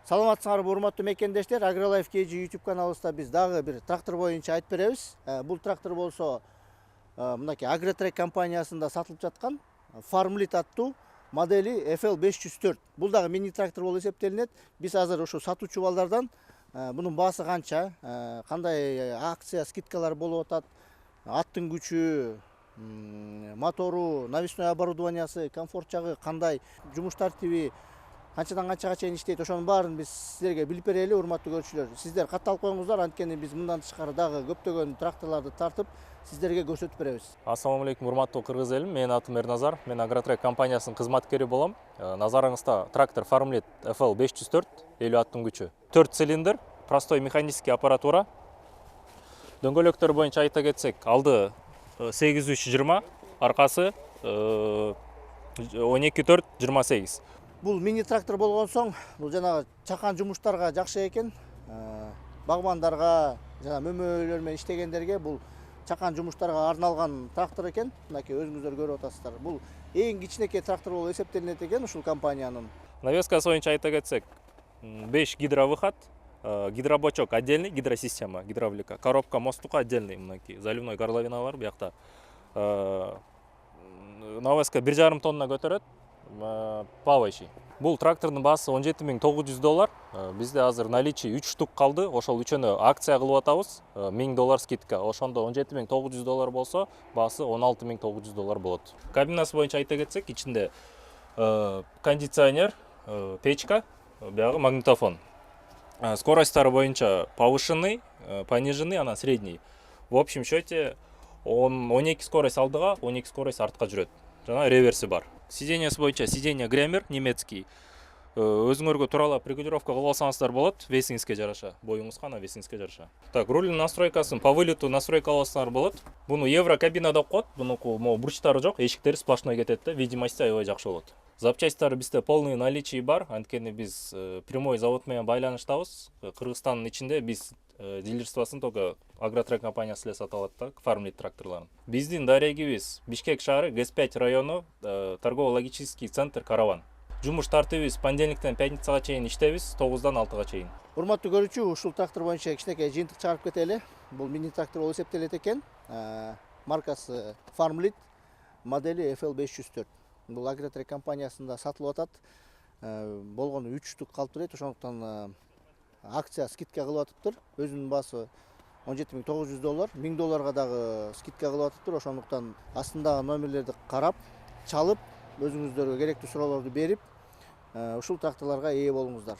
Саламатсыңарбы урматтуу мекендештер, AgriLife KG YouTube каналыбызда биз дагы бир трактор боюнча айтып беребиз. Бул трактор болсо мынакей Agritrack компаниясында сатылып жаткан Farmlit аттуу модели FL 504. Бул дагы мини трактор болуп эсептелинет. Биз азыр ушу сатуучу балдардан бунун баасы канча, кандай акция, скидкалар болуп атат, аттын күчү, мотору, навесной оборудованиясы, комфорт жагы кандай, жумуш тартиби канчадан канчага чейин иштейт, ошонун баарын биз сиздерге билип берели, урматтуу көрүүчүлөр. Сиздер катталып коюңуздар, анткени биз мындан тышкары дагы көптөгөн тракторлорду тартып сиздерге көрсөтүп беребиз. Ассаламу алейкум, урматтуу кыргыз элим. Менин атым Эрназар. Мен Agritrack компаниясынын кызматкери болом. Назарыңызда трактор Farmlit FL 504, 50 аттын күчү. 4 цилиндр, простой механический аппаратура. Дөңгөлөктөр боюнча айта кетсек, алды 8320, аркасы 12428. Бул мини трактор болгон соң, бул жанагы чакан жумуштарга жакшы экен. Багбандарга, жана мөмөлөр менен иштегендерге бул чакан жумуштарга арналган трактор экен. Мынакей өзүңүздөр көрүп атасыздар. Бул эң кичинекей трактор болуп эсептелинет экен ушул компаниянын. Навескасы боюнча айта кетсек, 5 гидровыход, гидробочок отдельный, гидросистема, гидравлика, коробка мостука отдельный, мынакей заливной горловина бар буякта. Навеска 1,5 тонна көтөрөт. Плавающий. Бул трактордун баасы $17900. Бизде азыр наличие 3 штук калды. Ошол үчөнү акция кылып атабыз. $1000 скидка. Ошондо $17900 болсо, баасы $16900 болот. Кабинасы боюнча айта кетсек, ичинде кондиционер, печка, биягы магнитофон. Скоросттары боюнча повышенный, пониженный, анан средний. В общем счете 12 скорость алдыга, 12 скорость артка жүрөт. Жана реверси бар. Сиденьясы боюнча сиденье Гремер немецкий. Өзүңөргө тууралап регулировка кылып алсаңыздар болот, весиңизге жараша, боюңузга, анан весиңизге жараша. Так, руль настройкасын по вылету настройка алсаңар болот. Буну евро кабина деп коет. Бунуку бурчтары жок, эшиктери сплошной кетет да, видимости аябай жакшы болот. Запчасттары бизде полный наличие бар, анткени биз прямой завод менен байланыштабыз. Кыргызстандын ичинде биз дилерствосын только Agritrack компаниясы эле сатып алат да, Farmlit тракторлорун. Биздин дарегибиз Бишкек шаары, ГЭС-5 району, торгово-логистический центр Караван. Жумуш тартибиз понедельниктен пятницага чейин иштейбиз, 9-дан 6-га чейин. Урматтуу көрүүчү, ушул трактор боюнча кичинекей жыйынтык чыгарып кетели. Бул мини трактор болуп эсептелет экен. Маркасы Farmlit, модели FL 504. Бул Agritrack компаниясында сатылып атат. Болгону 3 штук калып турат, ошондуктан акция скидка кылып атыптыр. Өзүнүн баасы $17900, $1000 дагы скидка кылып атыптыр. Ошондуктан астындагы номерлерди карап, чалып, өзүңүздөргө керектүү суроолорду берип, ушул тракторлорго ээ болуңуздар.